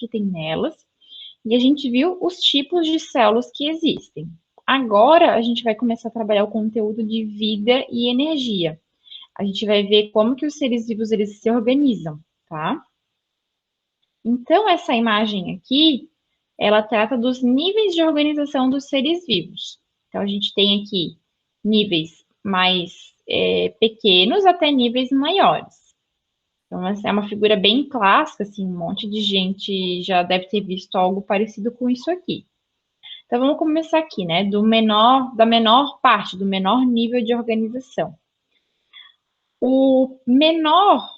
que tem nelas, e a gente viu os tipos de células que existem. Agora, a gente vai começar a trabalhar o conteúdo de vida e energia. A gente vai ver como que os seres vivos, eles se organizam, tá? Então, essa imagem aqui, ela trata dos níveis de organização dos seres vivos. Então, a gente tem aqui níveis mais pequenos até níveis maiores. Então, essa é uma figura bem clássica, assim, um monte de gente já deve ter visto algo parecido com isso aqui. Então, vamos começar aqui, né, da menor parte, do menor nível de organização. O menor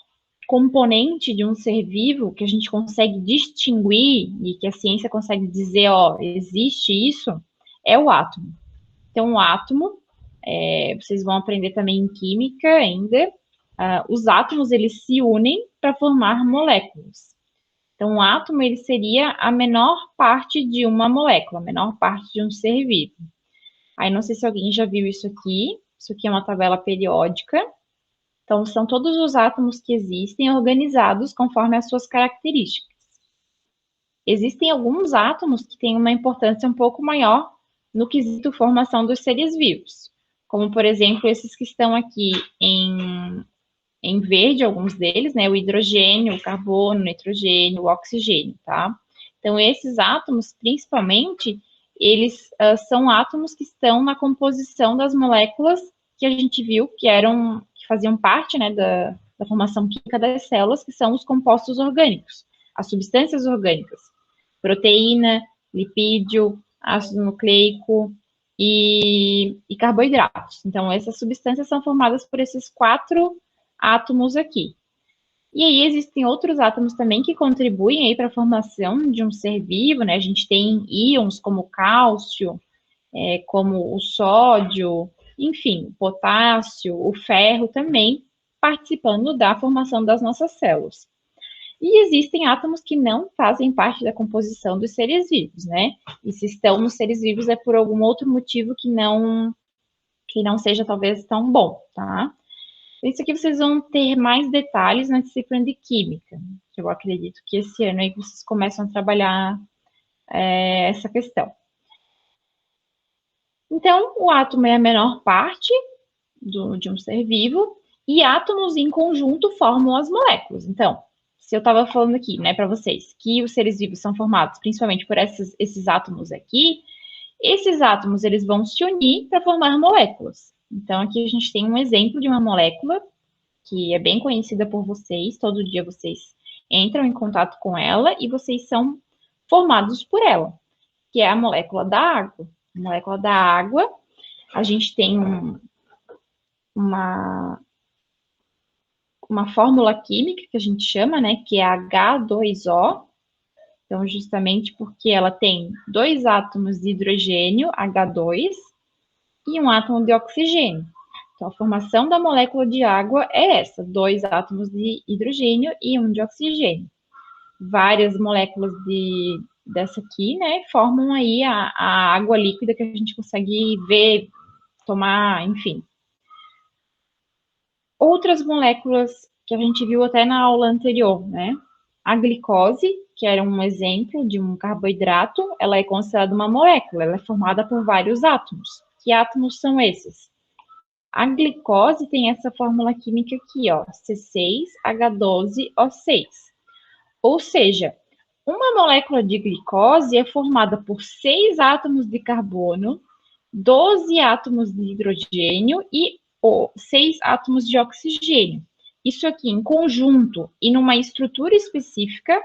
componente de um ser vivo que a gente consegue distinguir e que a ciência consegue dizer, ó, existe isso, é o átomo. Então, o átomo, vocês vão aprender também em química ainda, os átomos, eles se unem para formar moléculas. Então, o átomo, ele seria a menor parte de uma molécula, a menor parte de um ser vivo. Aí, não sei se alguém já viu isso aqui é uma tabela periódica. Então, são todos os átomos que existem organizados conforme as suas características. Existem alguns átomos que têm uma importância um pouco maior no quesito formação dos seres vivos, como, por exemplo, esses que estão aqui em verde, alguns deles, né? O hidrogênio, o carbono, o nitrogênio, o oxigênio, tá? Então, esses átomos, principalmente, eles são átomos que estão na composição das moléculas que a gente viu que faziam parte, né, da formação química das células, que são os compostos orgânicos, as substâncias orgânicas, proteína, lipídio, ácido nucleico e carboidratos. Então, essas substâncias são formadas por esses 4 átomos aqui. E aí existem outros átomos também que contribuem aí para a formação de um ser vivo, né? A gente tem íons como o cálcio, como o sódio, enfim, o potássio, o ferro também participando da formação das nossas células. E existem átomos que não fazem parte da composição dos seres vivos, né? E se estão nos seres vivos é por algum outro motivo que não seja talvez tão bom, tá? Isso aqui vocês vão ter mais detalhes na disciplina de Química. Eu acredito que esse ano aí vocês começam a trabalhar essa questão. Então, o átomo é a menor parte de um ser vivo e átomos em conjunto formam as moléculas. Então, se eu estava falando aqui, né, para vocês, que os seres vivos são formados principalmente por esses átomos aqui, esses átomos eles vão se unir para formar moléculas. Então, aqui a gente tem um exemplo de uma molécula que é bem conhecida por vocês, todo dia vocês entram em contato com ela e vocês são formados por ela, que é a molécula da água. A molécula da água, a gente tem uma fórmula química que a gente chama, né, que é H2O. Então, justamente porque ela tem 2 átomos de hidrogênio, H2, e um átomo de oxigênio. Então, a formação da molécula de água é essa, 2 átomos de hidrogênio e um de oxigênio. Várias moléculas dessa aqui, né, formam aí a água líquida que a gente consegue ver, tomar, enfim. Outras moléculas que a gente viu até na aula anterior, né? A glicose, que era um exemplo de um carboidrato, ela é considerada uma molécula, ela é formada por vários átomos. Que átomos são esses? A glicose tem essa fórmula química aqui, ó, C6H12O6. Ou seja, uma molécula de glicose é formada por 6 átomos de carbono, 12 átomos de hidrogênio e 6 átomos de oxigênio. Isso aqui em conjunto e numa estrutura específica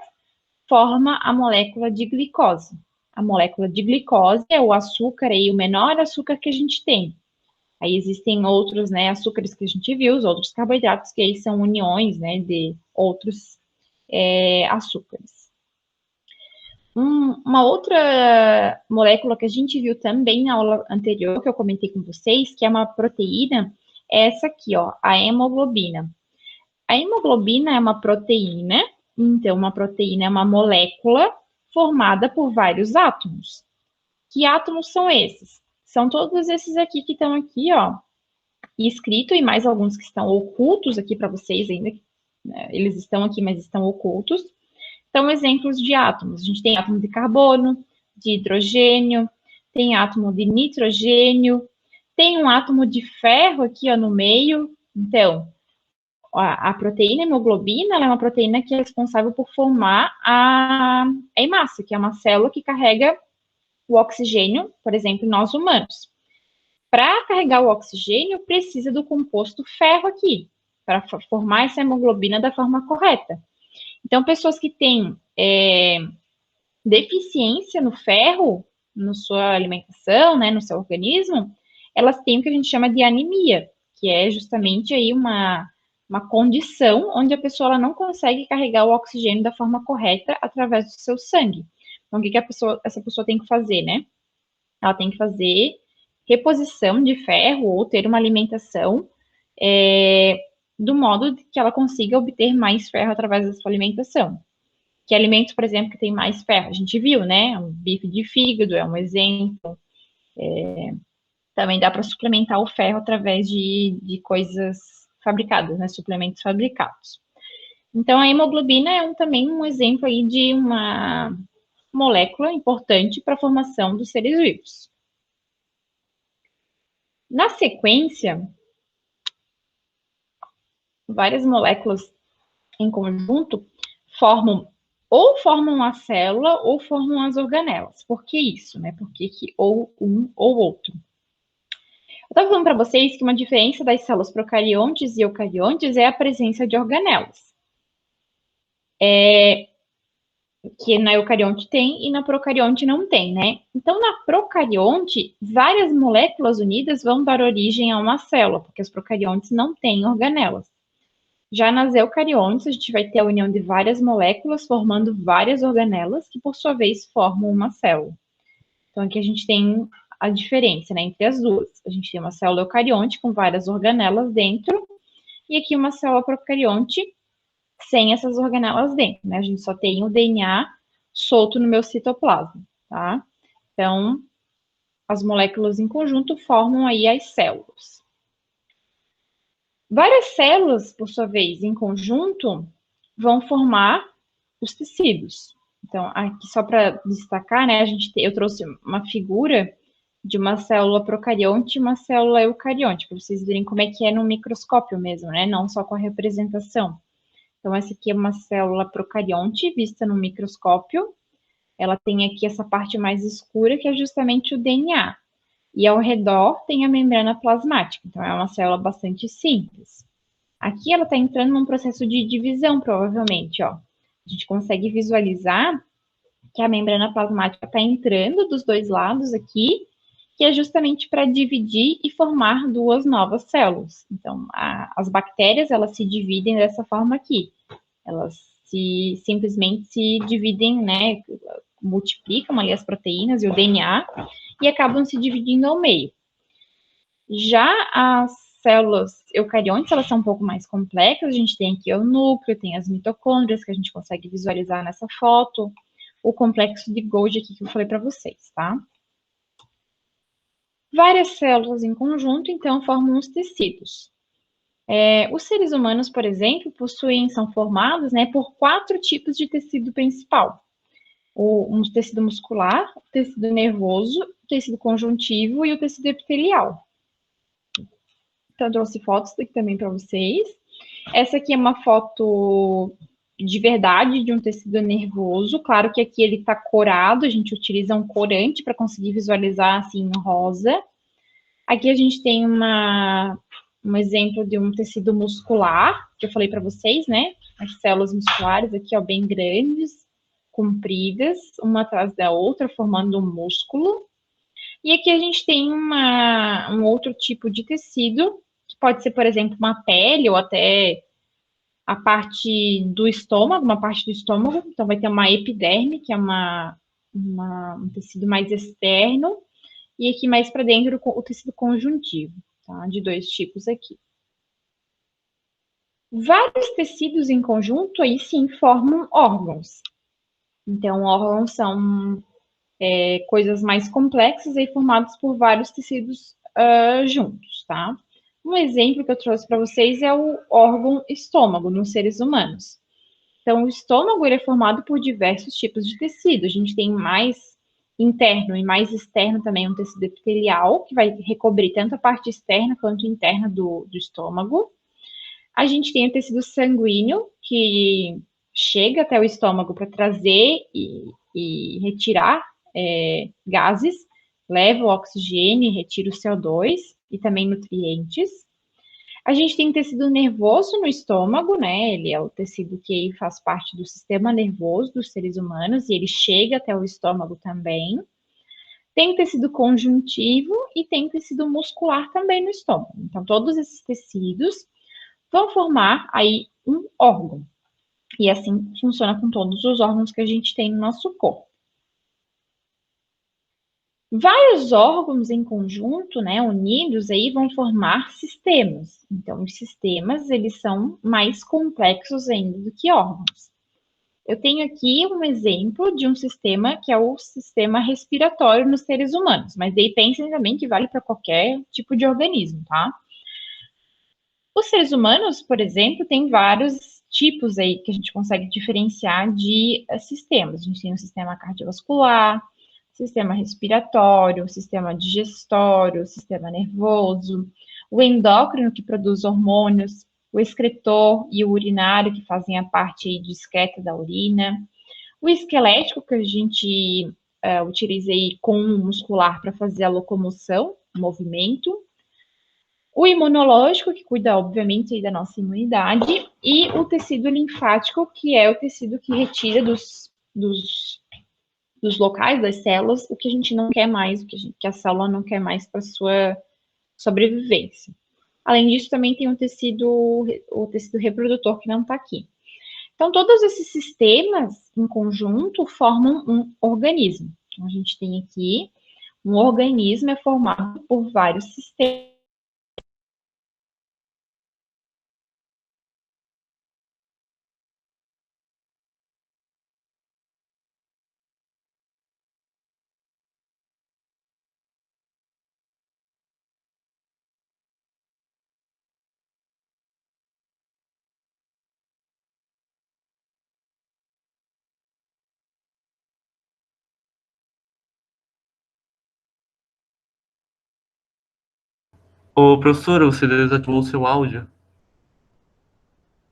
forma a molécula de glicose. A molécula de glicose é o açúcar e o menor açúcar que a gente tem. Aí existem outros, né, açúcares que a gente viu, os outros carboidratos, que aí são uniões, né, de outros açúcares. Uma outra molécula que a gente viu também na aula anterior, que eu comentei com vocês, que é uma proteína, é essa aqui, ó, a hemoglobina. A hemoglobina é uma proteína, então uma proteína é uma molécula formada por vários átomos. Que átomos são esses? São todos esses aqui que estão aqui, ó, escrito, e mais alguns que estão ocultos aqui para vocês ainda. Né? Eles estão aqui, mas estão ocultos. São exemplos de átomos. A gente tem átomo de carbono, de hidrogênio, tem átomo de nitrogênio, tem um átomo de ferro aqui, ó, no meio. Então, a proteína hemoglobina, ela é uma proteína que é responsável por formar a hemácia, que é uma célula que carrega o oxigênio, por exemplo, nós humanos. Para carregar o oxigênio, precisa do composto ferro aqui, para formar essa hemoglobina da forma correta. Então, pessoas que têm deficiência no ferro, na sua alimentação, né, no seu organismo, elas têm o que a gente chama de anemia, que é justamente aí uma condição onde a pessoa ela não consegue carregar o oxigênio da forma correta através do seu sangue. Então, o que essa pessoa tem que fazer, né? Ela tem que fazer reposição de ferro ou ter uma alimentação do modo que ela consiga obter mais ferro através da sua alimentação. Que alimentos, por exemplo, que tem mais ferro? A gente viu, né? Um bife de fígado é um exemplo. Também dá para suplementar o ferro através de coisas fabricadas, né? Suplementos fabricados. Então, a hemoglobina é também um exemplo aí de uma molécula importante para a formação dos seres vivos. Na sequência, várias moléculas em conjunto formam a célula ou formam as organelas. Por que isso, né? Por que ou um ou outro? Eu estava falando para vocês que uma diferença das células procariontes e eucariontes é a presença de organelas. Que na eucarionte tem e na procarionte não tem, né? Então, na procarionte, várias moléculas unidas vão dar origem a uma célula, porque as procariontes não têm organelas. Já nas eucariontes, a gente vai ter a união de várias moléculas formando várias organelas, que por sua vez formam uma célula. Então, aqui a gente tem a diferença, né, entre as duas. A gente tem uma célula eucarionte com várias organelas dentro, e aqui uma célula procarionte sem essas organelas dentro, né? A gente só tem o DNA solto no meu citoplasma, tá? Então, as moléculas em conjunto formam aí as células. Várias células, por sua vez, em conjunto, vão formar os tecidos. Então, aqui só para destacar, né, eu trouxe uma figura de uma célula procarionte e uma célula eucarionte, para vocês verem como é que é no microscópio mesmo, né, não só com a representação. Então, essa aqui é uma célula procarionte vista no microscópio. Ela tem aqui essa parte mais escura, que é justamente o DNA. E ao redor tem a membrana plasmática. Então, é uma célula bastante simples. Aqui ela está entrando num processo de divisão, provavelmente, ó. A gente consegue visualizar que a membrana plasmática está entrando dos dois lados aqui, que é justamente para dividir e formar duas novas células. Então, as bactérias, elas se dividem dessa forma aqui. Elas simplesmente se dividem, né, multiplicam ali as proteínas e o DNA e acabam se dividindo ao meio. Já as células eucariontes, elas são um pouco mais complexas, a gente tem aqui o núcleo, tem as mitocôndrias, que a gente consegue visualizar nessa foto, o complexo de Golgi aqui que eu falei para vocês, tá? Várias células em conjunto, então, formam os tecidos. Os seres humanos, por exemplo, são formados, né, por 4 tipos de tecido principal. Um tecido muscular, o tecido nervoso, o tecido conjuntivo e o tecido epitelial. Então, eu trouxe fotos aqui também para vocês. Essa aqui é uma foto de verdade de um tecido nervoso. Claro que aqui ele está corado, a gente utiliza um corante para conseguir visualizar assim em rosa. Aqui a gente tem um exemplo de um tecido muscular, que eu falei para vocês, né? As células musculares aqui, ó, bem grandes, compridas, uma atrás da outra, formando um músculo. E aqui a gente tem um outro tipo de tecido, que pode ser, por exemplo, uma pele ou até a parte do estômago, uma parte do estômago. Então, vai ter uma epiderme, que é um tecido mais externo, e aqui mais para dentro o tecido conjuntivo, tá? De 2 tipos aqui. Vários tecidos em conjunto aí sim formam órgãos. Então, órgãos são coisas mais complexas aí formadas por vários tecidos juntos, tá? Um exemplo que eu trouxe para vocês é o órgão estômago nos seres humanos. Então, o estômago ele é formado por diversos tipos de tecido. A gente tem mais interno e mais externo também um tecido epitelial, que vai recobrir tanto a parte externa quanto interna do estômago. A gente tem o tecido sanguíneo, que chega até o estômago para trazer e retirar gases, leva o oxigênio, retira o CO2 e também nutrientes. A gente tem tecido nervoso no estômago, né? Ele é o tecido que faz parte do sistema nervoso dos seres humanos e ele chega até o estômago também. Tem tecido conjuntivo e tem tecido muscular também no estômago. Então, todos esses tecidos vão formar aí um órgão. E assim funciona com todos os órgãos que a gente tem no nosso corpo. Vários órgãos em conjunto, né, unidos aí, vão formar sistemas. Então, os sistemas, eles são mais complexos ainda do que órgãos. Eu tenho aqui um exemplo de um sistema que é o sistema respiratório nos seres humanos, mas daí pensem também que vale para qualquer tipo de organismo, tá? Os seres humanos, por exemplo, tem vários tipos aí que a gente consegue diferenciar de sistemas. A gente tem o sistema cardiovascular, sistema respiratório, sistema digestório, sistema nervoso, o endócrino, que produz hormônios, o excretor e o urinário, que fazem a parte aí discreta da urina, o esquelético, que a gente utiliza aí com o muscular para fazer a locomoção, o movimento, o imunológico, que cuida, obviamente, da nossa imunidade, e o tecido linfático, que é o tecido que retira dos locais das células o que a gente não quer mais, que a célula não quer mais para sua sobrevivência. Além disso, também tem o tecido reprodutor, que não está aqui. Então, todos esses sistemas em conjunto formam um organismo. Então, a gente tem aqui um organismo é formado por vários sistemas. Ô, professora, você desativou o seu áudio.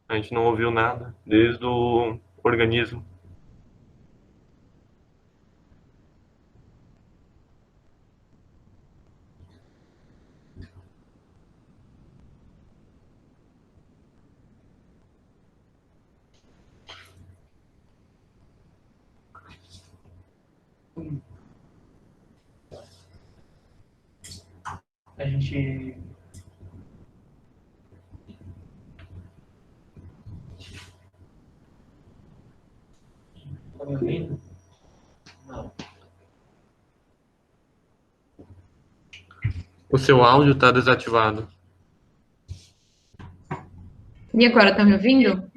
A gente não ouviu nada, desde o organismo. A gente. Tá me ouvindo? Não. O seu áudio está desativado. E agora, tá me ouvindo?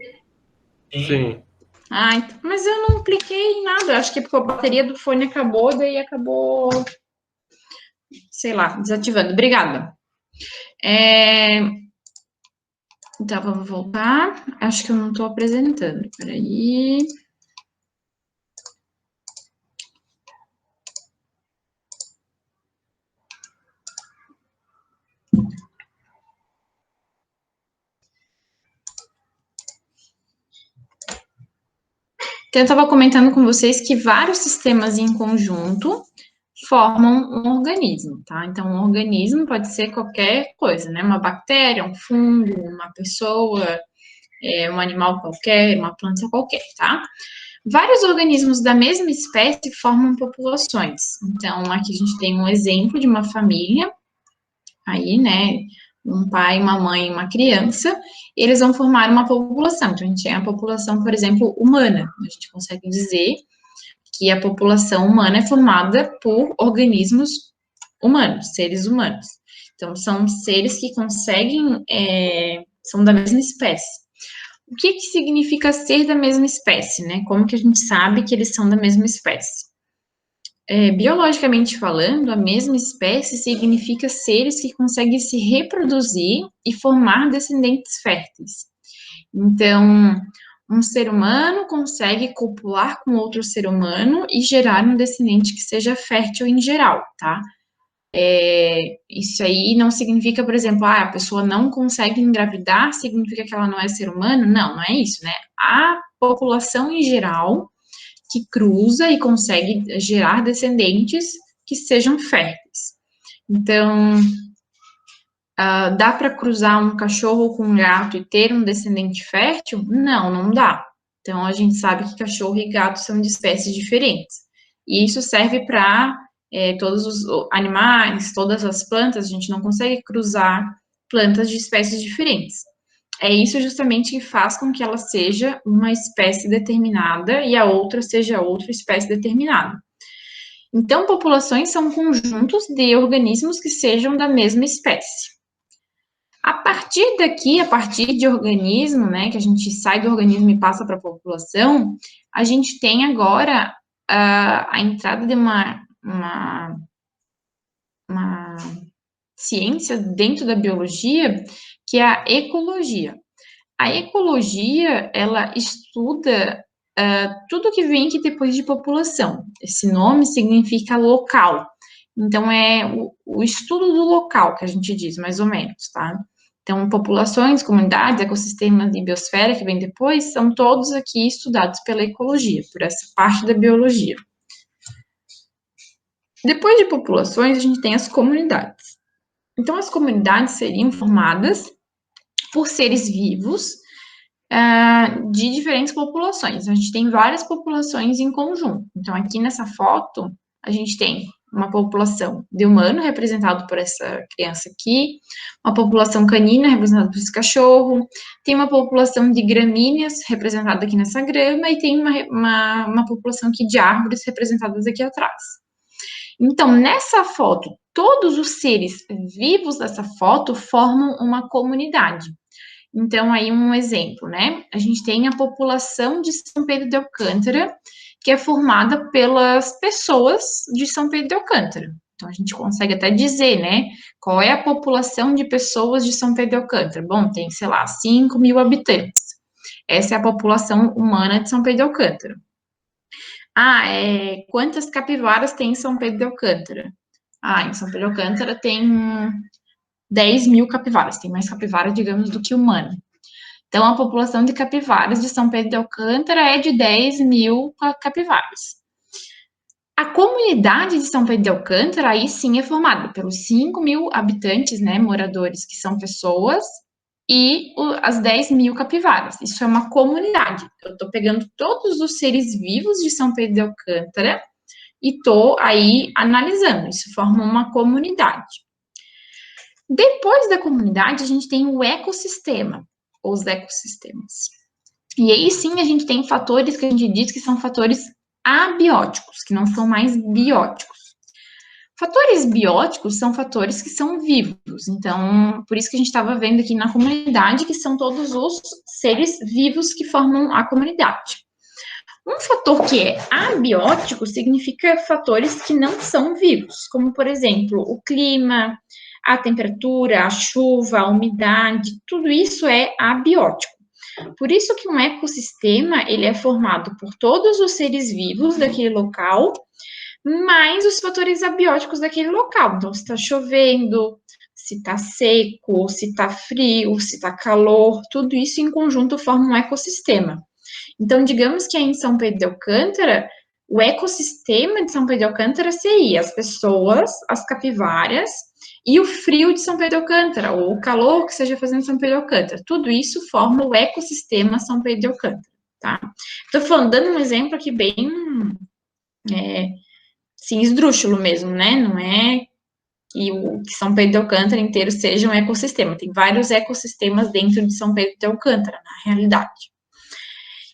Sim. Ah, mas eu não cliquei em nada. Acho que porque a bateria do fone acabou, daí acabou, sei lá, desativando. Obrigada. Então, vamos voltar. Acho que eu não estou apresentando. Peraí. Então, eu estava comentando com vocês que vários sistemas em conjunto formam um organismo, tá? Então, um organismo pode ser qualquer coisa, né? Uma bactéria, um fungo, uma pessoa, um animal qualquer, uma planta qualquer, tá? Vários organismos da mesma espécie formam populações. Então, aqui a gente tem um exemplo de uma família, aí, né? Um pai, uma mãe e uma criança, e eles vão formar uma população. Então, a gente tem a população, por exemplo, humana. A gente consegue dizer que a população humana é formada por organismos humanos, seres humanos. Então, são seres que conseguem, são da mesma espécie. O que significa ser da mesma espécie, né? Como que a gente sabe que eles são da mesma espécie? Biologicamente falando, a mesma espécie significa seres que conseguem se reproduzir e formar descendentes férteis. Então, um ser humano consegue copular com outro ser humano e gerar um descendente que seja fértil em geral, tá? Isso aí não significa, por exemplo, a pessoa não consegue engravidar, significa que ela não é ser humano? Não, não é isso, né? A população em geral que cruza e consegue gerar descendentes que sejam férteis. Então, dá para cruzar um cachorro com um gato e ter um descendente fértil? Não, não dá. Então, a gente sabe que cachorro e gato são de espécies diferentes. E isso serve para todos os animais, todas as plantas, a gente não consegue cruzar plantas de espécies diferentes. É isso justamente que faz com que ela seja uma espécie determinada e a outra seja outra espécie determinada. Então, populações são conjuntos de organismos que sejam da mesma espécie. A partir daqui, a partir de organismo, né, que a gente sai do organismo e passa para a população, a gente tem agora a entrada de uma ciência dentro da biologia, que é a ecologia. A ecologia, ela estuda tudo que vem aqui depois de população. Esse nome significa local. Então, é o estudo do local, que a gente diz, mais ou menos, tá? Então, populações, comunidades, ecossistemas e biosfera, que vem depois, são todos aqui estudados pela ecologia, por essa parte da biologia. Depois de populações, a gente tem as comunidades. Então, as comunidades seriam formadas por seres vivos de diferentes populações. A gente tem várias populações em conjunto. Então, aqui nessa foto, a gente tem uma população de humano, representado por essa criança aqui, uma população canina, representada por esse cachorro, tem uma população de gramíneas, representada aqui nessa grama, e tem uma população aqui de árvores, representadas aqui atrás. Então, nessa foto, todos os seres vivos dessa foto formam uma comunidade. Então, aí um exemplo, né? A gente tem a população de São Pedro de Alcântara, que é formada pelas pessoas de São Pedro de Alcântara. Então, a gente consegue até dizer, né? Qual é a população de pessoas de São Pedro de Alcântara? Bom, tem, sei lá, 5.000 habitantes. Essa é a população humana de São Pedro de Alcântara. Quantas capivaras tem em São Pedro de Alcântara? Em São Pedro de Alcântara tem 10.000 capivaras, tem mais capivaras, digamos, do que humano. Então, a população de capivaras de São Pedro de Alcântara é de 10.000 capivaras. A comunidade de São Pedro de Alcântara, aí sim, é formada pelos 5.000 habitantes, né, moradores, que são pessoas, e as 10.000 capivaras. Isso é uma comunidade. Eu estou pegando todos os seres vivos de São Pedro de Alcântara e estou aí analisando. Isso forma uma comunidade. Depois da comunidade, a gente tem o ecossistema, os ecossistemas. E aí sim a gente tem fatores que a gente diz que são fatores abióticos, que não são mais bióticos. Fatores bióticos são fatores que são vivos, então, por isso que a gente estava vendo aqui na comunidade, que são todos os seres vivos que formam a comunidade. Um fator que é abiótico significa fatores que não são vivos, como, por exemplo, o clima, a temperatura, a chuva, a umidade, tudo isso é abiótico. Por isso que um ecossistema, ele é formado por todos os seres vivos daquele local, mais os fatores abióticos daquele local. Então, se está chovendo, se está seco, se está frio, se está calor, tudo isso em conjunto forma um ecossistema. Então, digamos que aí em São Pedro de Alcântara, o ecossistema de São Pedro de Alcântara seria as pessoas, as capivaras e o frio de São Pedro de Alcântara, ou o calor que seja fazendo São Pedro de Alcântara. Tudo isso forma o ecossistema São Pedro de Alcântara, tá? Estou falando, dando um exemplo aqui bem, sim, esdrúxulo mesmo, né? Não é que o São Pedro de Alcântara inteiro seja um ecossistema. Tem vários ecossistemas dentro de São Pedro de Alcântara, na realidade.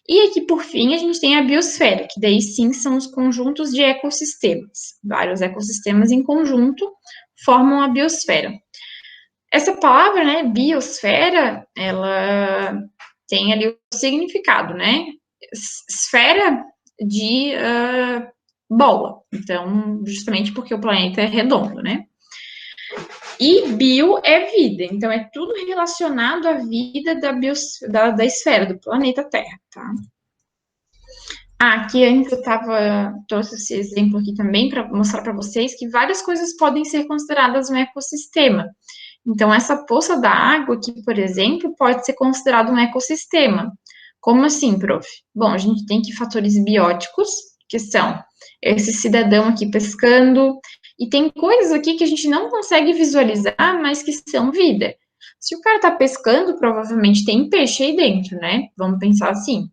E aqui, por fim, a gente tem a biosfera, que daí sim são os conjuntos de ecossistemas. Vários ecossistemas em conjunto formam a biosfera. Essa palavra, né, biosfera, ela tem ali o significado, né? Esfera de bola. Então, justamente porque o planeta é redondo, né? E bio é vida, então é tudo relacionado à vida da esfera, do planeta Terra, tá? Aqui antes eu trouxe esse exemplo aqui também para mostrar para vocês que várias coisas podem ser consideradas um ecossistema. Então, essa poça da água aqui, por exemplo, pode ser considerado um ecossistema. Como assim, prof? Bom, a gente tem aqui fatores bióticos, que são esse cidadão aqui pescando, e tem coisas aqui que a gente não consegue visualizar, mas que são vida. Se o cara tá pescando, provavelmente tem peixe aí dentro, né? Vamos pensar assim.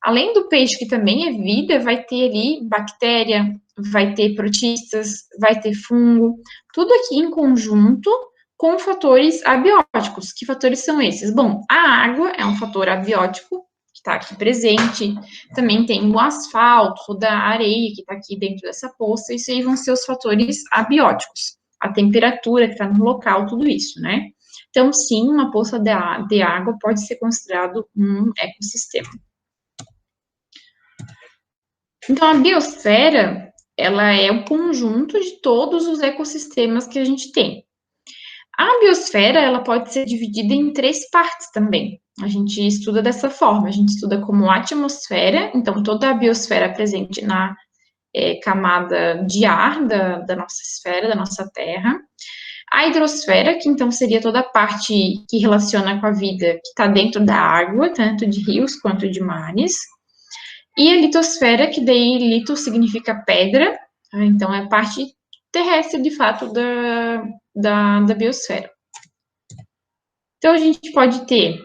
Além do peixe, que também é vida, vai ter ali bactéria, vai ter protistas, vai ter fungo, tudo aqui em conjunto com fatores abióticos. Que fatores são esses? Bom, a água é um fator abiótico, que está aqui presente. Também tem o asfalto, toda a areia que está aqui dentro dessa poça. Isso aí vão ser os fatores abióticos. A temperatura que está no local, tudo isso, né? Então, sim, uma poça de água pode ser considerado um ecossistema. Então, a biosfera, ela é o conjunto de todos os ecossistemas que a gente tem. A biosfera, ela pode ser dividida em 3 partes também. A gente estuda dessa forma, a gente estuda como atmosfera, então toda a biosfera presente na camada de ar da nossa esfera, da nossa Terra. A hidrosfera, que então seria toda a parte que relaciona com a vida que está dentro da água, tanto de rios quanto de mares. E a litosfera, que daí lito significa pedra, tá? Então é a parte terrestre, de fato, da biosfera. Então, a gente pode ter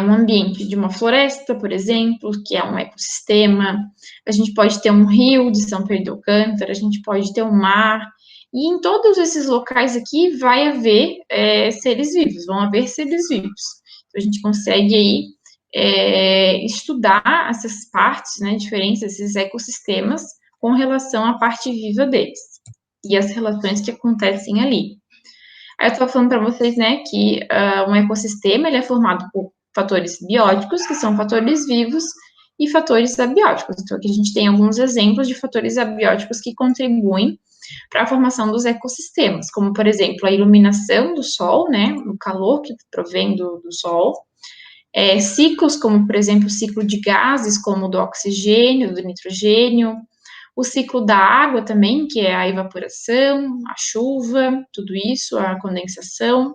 um ambiente de uma floresta, por exemplo, que é um ecossistema, a gente pode ter um rio de São Pedro do Alcântara, a gente pode ter um mar, e em todos esses locais aqui vai haver seres vivos, vão haver seres vivos. Então, a gente consegue aí estudar essas partes, né, diferentes, esses ecossistemas, com relação à parte viva deles, e as relações que acontecem ali. Aí eu estava falando para vocês, né, que um ecossistema, ele é formado por fatores bióticos, que são fatores vivos, e fatores abióticos. Então, aqui a gente tem alguns exemplos de fatores abióticos que contribuem para a formação dos ecossistemas, como, por exemplo, a iluminação do sol, né, o calor que provém do sol, ciclos como, por exemplo, o ciclo de gases, como o do oxigênio, do nitrogênio, o ciclo da água também, que é a evaporação, a chuva, tudo isso, a condensação,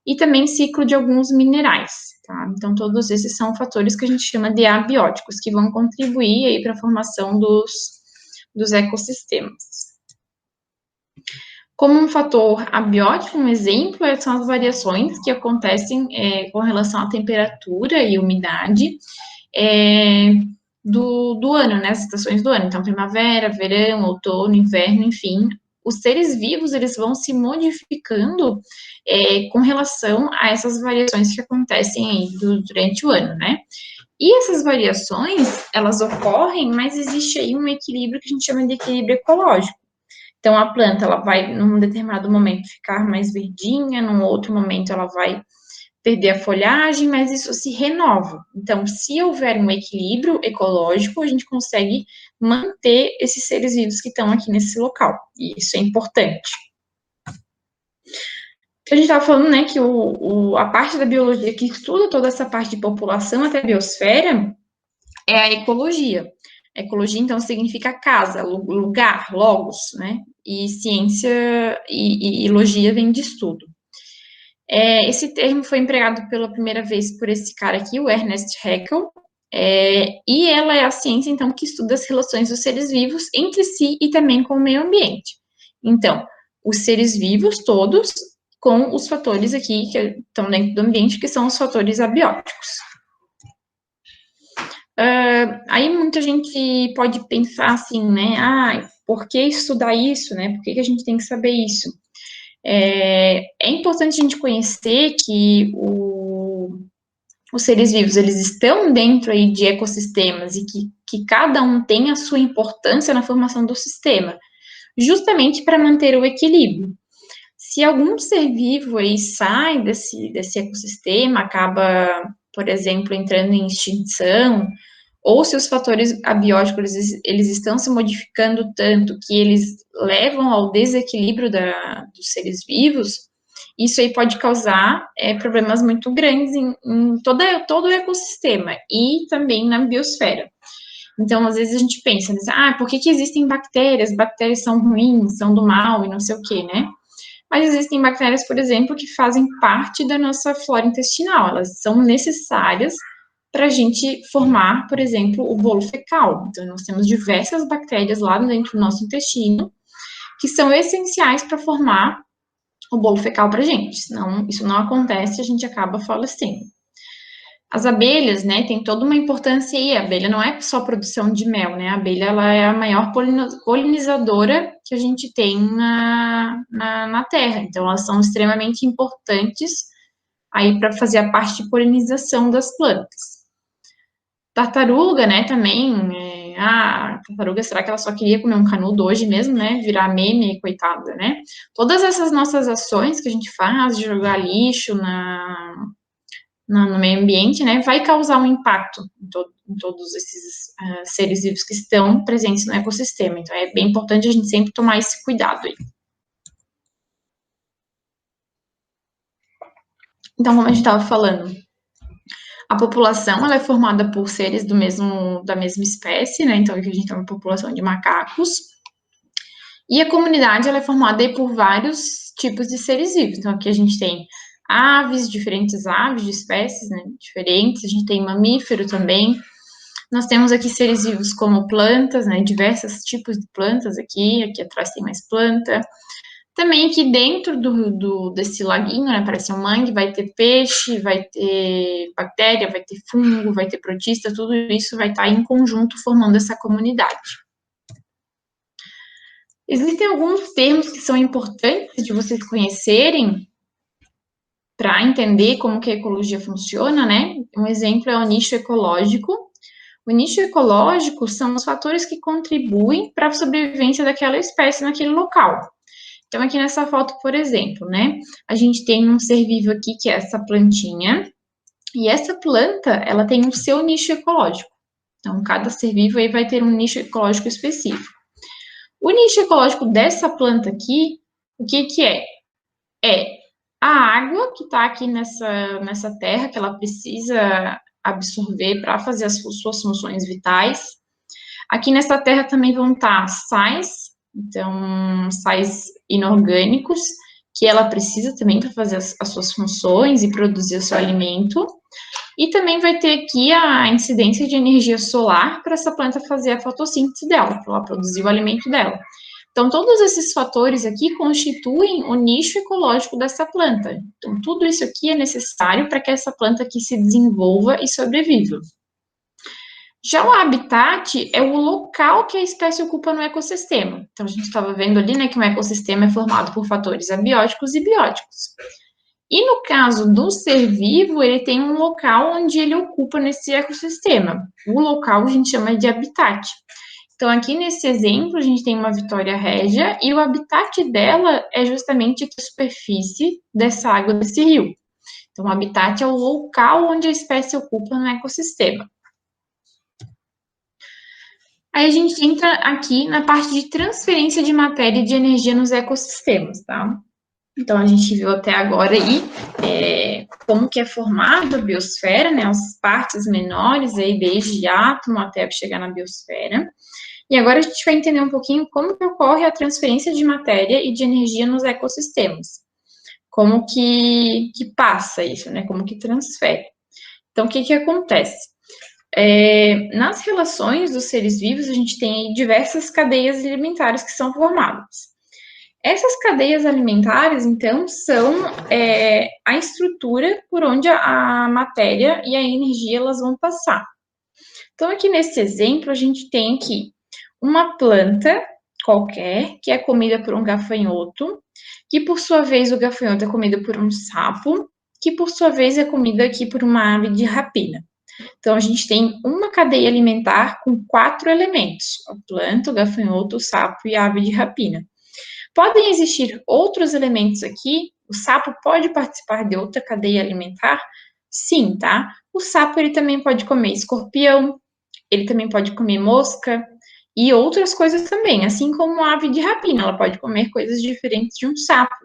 e também ciclo de alguns minerais, tá? Então, todos esses são fatores que a gente chama de abióticos, que vão contribuir aí para a formação dos ecossistemas. Como um fator abiótico, um exemplo são as variações que acontecem com relação à temperatura e umidade do ano, né, as estações do ano, então primavera, verão, outono, inverno, enfim, os seres vivos, eles vão se modificando com relação a essas variações que acontecem aí durante o ano, né, e essas variações, elas ocorrem, mas existe aí um equilíbrio que a gente chama de equilíbrio ecológico. Então, a planta, ela vai, num determinado momento, ficar mais verdinha, num outro momento ela vai perder a folhagem, mas isso se renova. Então, se houver um equilíbrio ecológico, a gente consegue manter esses seres vivos que estão aqui nesse local, e isso é importante. A gente estava falando, né, que a parte da biologia que estuda toda essa parte de população até a biosfera é a ecologia. Ecologia, então, significa casa, lugar, logos, né, e ciência e logia vem de estudo. Esse termo foi empregado pela primeira vez por esse cara aqui, o Ernest Haeckel, e ela é a ciência, então, que estuda as relações dos seres vivos entre si e também com o meio ambiente. Então, os seres vivos todos com os fatores aqui que estão dentro do ambiente, que são os fatores abióticos. Aí muita gente pode pensar assim, né, por que estudar isso, né, por que a gente tem que saber isso? É importante a gente conhecer que os seres vivos, eles estão dentro aí de ecossistemas e que cada um tem a sua importância na formação do sistema, justamente para manter o equilíbrio. Se algum ser vivo aí sai desse ecossistema, acaba, por exemplo, entrando em extinção, ou se os fatores abióticos, eles estão se modificando tanto que eles levam ao desequilíbrio dos seres vivos, isso aí pode causar problemas muito grandes em todo o ecossistema e também na biosfera. Então, às vezes a gente pensa, por que existem bactérias? Bactérias são ruins, são do mal e não sei o quê, né? Mas existem bactérias, por exemplo, que fazem parte da nossa flora intestinal, elas são necessárias para a gente formar, por exemplo, o bolo fecal. Então, nós temos diversas bactérias lá dentro do nosso intestino que são essenciais para formar o bolo fecal para a gente. Senão, isso não acontece, a gente acaba falecendo. As abelhas, né, tem toda uma importância aí. A abelha não é só produção de mel, né? A abelha, ela é a maior polinizadora que a gente tem na Terra. Então, elas são extremamente importantes aí para fazer a parte de polinização das plantas. Tartaruga, né, também, tartaruga, será que ela só queria comer um canudo hoje mesmo, né, virar meme, coitada, né? Todas essas nossas ações que a gente faz, de jogar lixo no meio ambiente, né, vai causar um impacto em todos esses seres vivos que estão presentes no ecossistema. Então, é bem importante a gente sempre tomar esse cuidado aí. Então, como a gente estava falando, a população, ela é formada por seres da mesma espécie, né, então aqui a gente tem uma população de macacos, e a comunidade, ela é formada aí por vários tipos de seres vivos. Então, aqui a gente tem aves, diferentes aves de espécies, né, diferentes, a gente tem mamífero também, nós temos aqui seres vivos como plantas, né, diversos tipos de plantas aqui atrás tem mais planta. Também aqui dentro desse laguinho, né, parece um mangue, vai ter peixe, vai ter bactéria, vai ter fungo, vai ter protista, tudo isso vai estar em conjunto formando essa comunidade. Existem alguns termos que são importantes de vocês conhecerem para entender como que a ecologia funciona, né? Um exemplo é o nicho ecológico. O nicho ecológico são os fatores que contribuem para a sobrevivência daquela espécie naquele local. Então, aqui nessa foto, por exemplo, né, a gente tem um ser vivo aqui, que é essa plantinha, e essa planta, ela tem o seu nicho ecológico. Então, cada ser vivo aí vai ter um nicho ecológico específico. O nicho ecológico dessa planta aqui, o que que é? É a água que está aqui nessa terra, que ela precisa absorver para fazer as suas funções vitais. Aqui nessa terra também vão estar sais, então, sais inorgânicos, que ela precisa também para fazer as suas funções e produzir o seu alimento. E também vai ter aqui a incidência de energia solar para essa planta fazer a fotossíntese dela, para ela produzir o alimento dela. Então, todos esses fatores aqui constituem o nicho ecológico dessa planta. Então, tudo isso aqui é necessário para que essa planta aqui se desenvolva e sobreviva. Já o habitat é o local que a espécie ocupa no ecossistema. Então, a gente estava vendo ali, né, que um ecossistema é formado por fatores abióticos e bióticos. E no caso do ser vivo, ele tem um local onde ele ocupa nesse ecossistema. O local a gente chama de habitat. Então, aqui nesse exemplo, a gente tem uma Vitória régia e o habitat dela é justamente a superfície dessa água desse rio. Então, o habitat é o local onde a espécie ocupa no ecossistema. Aí a gente entra aqui na parte de transferência de matéria e de energia nos ecossistemas, tá? Então, a gente viu até agora aí como que é formada a biosfera, né? As partes menores aí, desde átomo até chegar na biosfera. E agora a gente vai entender um pouquinho como que ocorre a transferência de matéria e de energia nos ecossistemas. Como que passa isso, né? Como que transfere. Então, o que que acontece? Nas relações dos seres vivos, a gente tem diversas cadeias alimentares que são formadas. Essas cadeias alimentares, então, são a estrutura por onde a matéria e a energia elas vão passar. Então, aqui nesse exemplo, a gente tem aqui uma planta qualquer, que é comida por um gafanhoto, que por sua vez o gafanhoto é comido por um sapo, que por sua vez é comida aqui por uma ave de rapina. Então, a gente tem uma cadeia alimentar com 4 elementos: a planta, o gafanhoto, o sapo e a ave de rapina. Podem existir outros elementos aqui? O sapo pode participar de outra cadeia alimentar? Sim, tá? O sapo, ele também pode comer escorpião, ele também pode comer mosca e outras coisas também, assim como a ave de rapina, ela pode comer coisas diferentes de um sapo.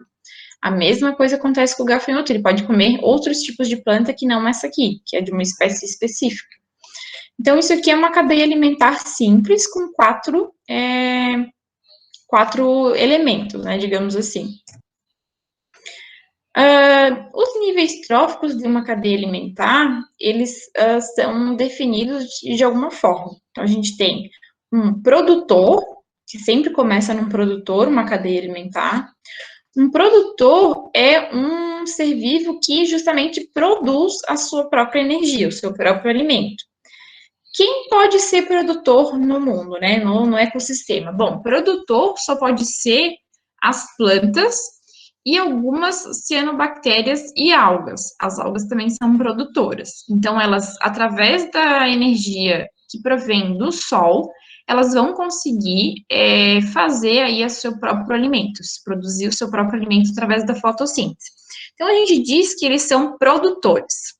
A mesma coisa acontece com o gafanhoto, ele pode comer outros tipos de planta que não essa aqui, que é de uma espécie específica. Então, isso aqui é uma cadeia alimentar simples com quatro elementos, né, digamos assim. Os níveis tróficos de uma cadeia alimentar, eles são definidos de alguma forma. Então, a gente tem um produtor, que sempre começa num produtor, uma cadeia alimentar. Um produtor é um ser vivo que justamente produz a sua própria energia, o seu próprio alimento. Quem pode ser produtor no mundo, né, no ecossistema? Bom, produtor só pode ser as plantas e algumas cianobactérias e algas. As algas também são produtoras. Então, elas, através da energia que provém do sol, elas vão conseguir fazer aí o seu próprio alimento, produzir o seu próprio alimento através da fotossíntese. Então, a gente diz que eles são produtores.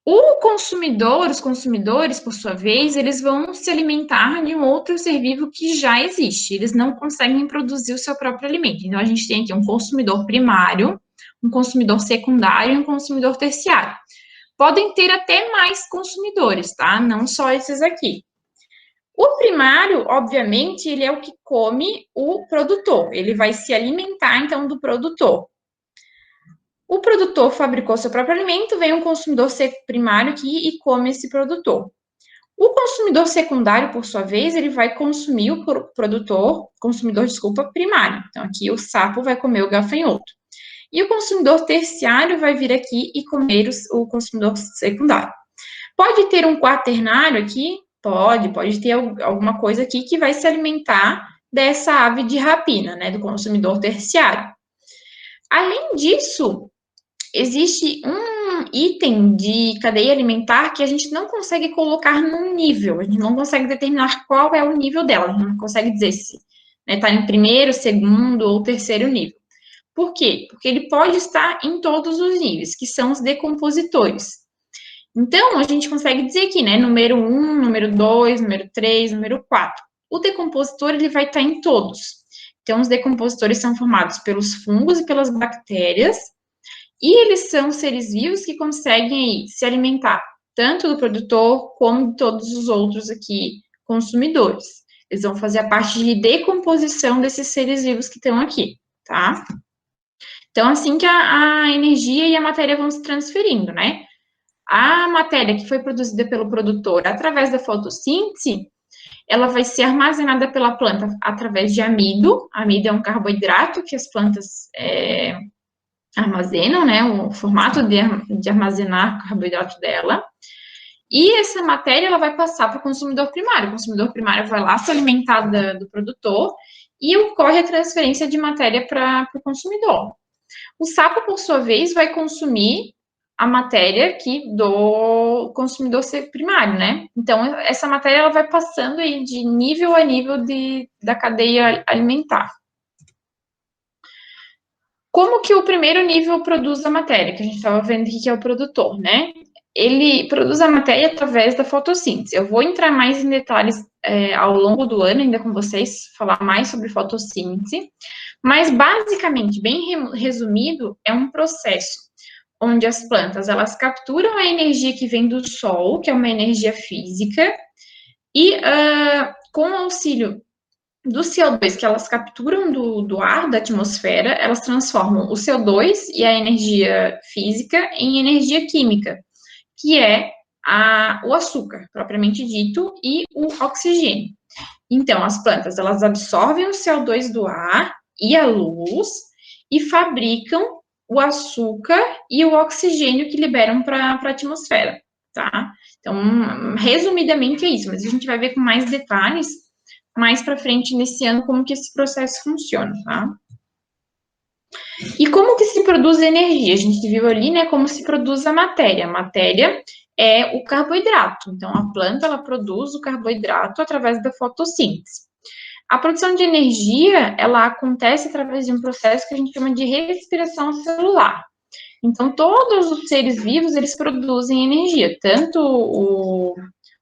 Os consumidores, por sua vez, eles vão se alimentar de um outro ser vivo que já existe. Eles não conseguem produzir o seu próprio alimento. Então, a gente tem aqui um consumidor primário, um consumidor secundário e um consumidor terciário. Podem ter até mais consumidores, tá? Não só esses aqui. O primário, obviamente, ele é o que come o produtor. Ele vai se alimentar, então, do produtor. O produtor fabricou seu próprio alimento, vem um consumidor primário aqui e come esse produtor. O consumidor secundário, por sua vez, ele vai consumir o consumidor primário. Então, aqui o sapo vai comer o gafanhoto. E o consumidor terciário vai vir aqui e comer o consumidor secundário. Pode ter um quaternário aqui? Pode ter alguma coisa aqui que vai se alimentar dessa ave de rapina, né, do consumidor terciário. Além disso, existe um item de cadeia alimentar que a gente não consegue colocar num nível, a gente não consegue determinar qual é o nível dela, a gente não consegue dizer se está em primeiro, segundo ou terceiro nível. Por quê? Porque ele pode estar em todos os níveis, que são os decompositores. Então, a gente consegue dizer aqui, né, número 1, número 2, número 3, número 4. O decompositor, ele vai estar em todos. Então, os decompositores são formados pelos fungos e pelas bactérias, e eles são seres vivos que conseguem aí, se alimentar tanto do produtor como de todos os outros aqui consumidores. Eles vão fazer a parte de decomposição desses seres vivos que estão aqui, tá? Então, assim que a energia e a matéria vão se transferindo, né? A matéria que foi produzida pelo produtor através da fotossíntese, ela vai ser armazenada pela planta através de amido. Amido é um carboidrato que as plantas armazenam, né? O formato de armazenar o carboidrato dela. E essa matéria, ela vai passar para o consumidor primário. O consumidor primário vai lá se alimentar do produtor e ocorre a transferência de matéria para o consumidor. O sapo, por sua vez, vai consumir a matéria aqui do consumidor primário, né? Então, essa matéria, ela vai passando aí de nível a nível da cadeia alimentar. Como que o primeiro nível produz a matéria, que a gente estava vendo aqui que é o produtor, né? Ele produz a matéria através da fotossíntese. Eu vou entrar mais em detalhes ao longo do ano, ainda com vocês, falar mais sobre fotossíntese, mas basicamente, bem resumido, é um processo onde as plantas, elas capturam a energia que vem do sol, que é uma energia física, e com o auxílio do CO2 que elas capturam do ar, da atmosfera, elas transformam o CO2 e a energia física em energia química, que é o açúcar, propriamente dito, e o oxigênio. Então, as plantas, elas absorvem o CO2 do ar e a luz e fabricam o açúcar e o oxigênio que liberam para a atmosfera, tá? Então, resumidamente é isso, mas a gente vai ver com mais detalhes mais para frente nesse ano como que esse processo funciona, tá? E como que se produz energia? A gente viu ali, né, como se produz a matéria. A matéria é o carboidrato. Então, a planta, ela produz o carboidrato através da fotossíntese. A produção de energia, ela acontece através de um processo que a gente chama de respiração celular. Então, todos os seres vivos, eles produzem energia, tanto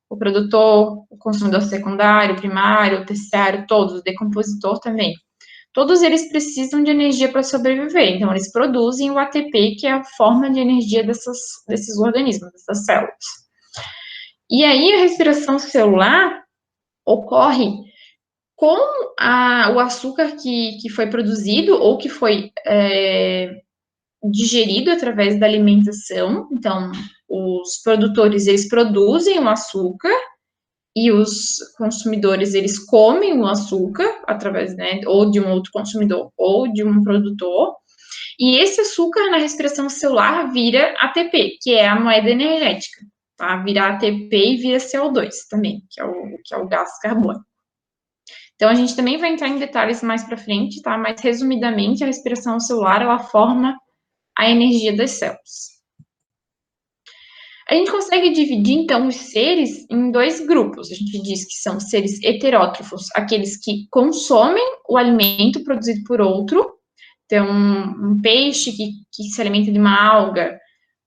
O produtor, o consumidor secundário, primário, terciário, todos, o decompositor também. Todos eles precisam de energia para sobreviver, então eles produzem o ATP, que é a forma de energia desses organismos, dessas células. E aí a respiração celular ocorre com o açúcar que foi produzido ou que foi digerido através da alimentação. Então, os produtores, eles produzem o açúcar e os consumidores, eles comem o açúcar através, né, ou de um outro consumidor ou de um produtor. E esse açúcar na respiração celular vira ATP, que é a moeda energética, tá? Vira ATP e vira CO2 também, que é o gás carbônico. Então, a gente também vai entrar em detalhes mais para frente, tá? Mas, resumidamente, a respiração celular, ela forma a energia das células. A gente consegue dividir, então, os seres em dois grupos. A gente diz que são seres heterótrofos, aqueles que consomem o alimento produzido por outro. Então, um peixe que se alimenta de uma alga,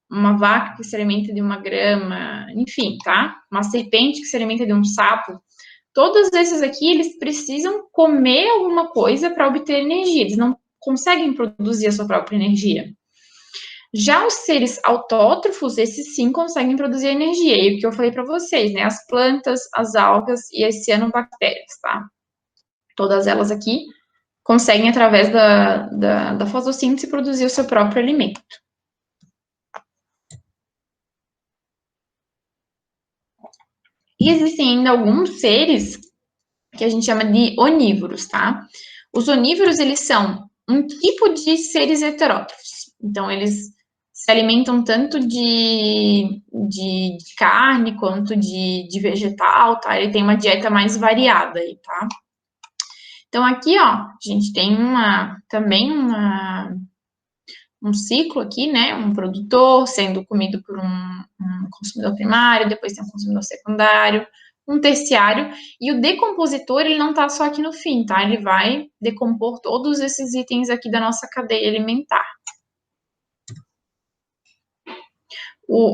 uma vaca que se alimenta de uma grama, enfim, tá? Uma serpente que se alimenta de um sapo. Todos esses aqui, eles precisam comer alguma coisa para obter energia. Eles não conseguem produzir a sua própria energia. Já os seres autótrofos, esses sim conseguem produzir energia. E o que eu falei para vocês, né? As plantas, as algas e as cianobactérias, tá? Todas elas aqui conseguem, através da fotossíntese, produzir o seu próprio alimento. E existem ainda alguns seres que a gente chama de onívoros, tá? Os onívoros, eles são um tipo de seres heterótrofos. Então, eles se alimentam tanto de carne quanto de vegetal, tá? Ele tem uma dieta mais variada aí, tá? Então, aqui, ó, a gente tem também um ciclo aqui, né? Um produtor sendo comido por um consumidor primário, depois tem um consumidor secundário, um terciário, e o decompositor, ele não tá só aqui no fim, tá? Ele vai decompor todos esses itens aqui da nossa cadeia alimentar.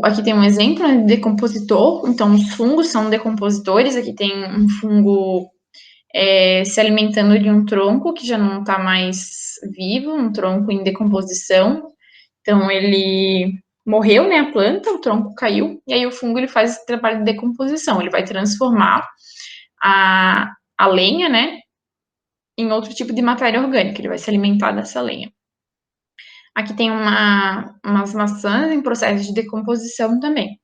Aqui tem um exemplo, né, de decompositor. Então, os fungos são decompositores. Aqui tem um fungo se alimentando de um tronco que já não está mais vivo, um tronco em decomposição. Então, ele morreu, né, a planta, o tronco caiu, e aí o fungo, ele faz esse trabalho de decomposição. Ele vai transformar a lenha, né, em outro tipo de matéria orgânica. Ele vai se alimentar dessa lenha. Aqui tem umas maçãs em processo de decomposição também.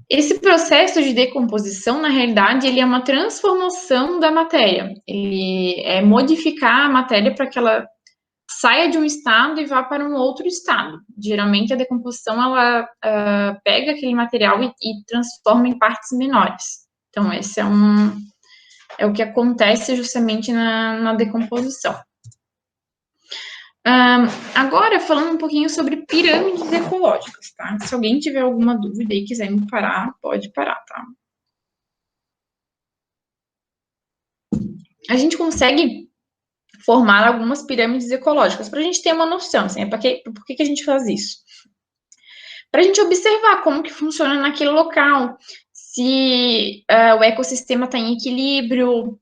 Esse processo de decomposição, na realidade, ele é uma transformação da matéria. Ele é modificar a matéria para que ela saia de um estado e vá para um outro estado. Geralmente, a decomposição, ela pega aquele material e transforma em partes menores. Então, esse é o que acontece justamente na decomposição. Agora, falando um pouquinho sobre pirâmides ecológicas, tá? Se alguém tiver alguma dúvida e quiser me parar, pode parar, tá? A gente consegue formar algumas pirâmides ecológicas, para a gente ter uma noção, assim, por que a gente faz isso? Para a gente observar como que funciona naquele local, se o ecossistema está em equilíbrio,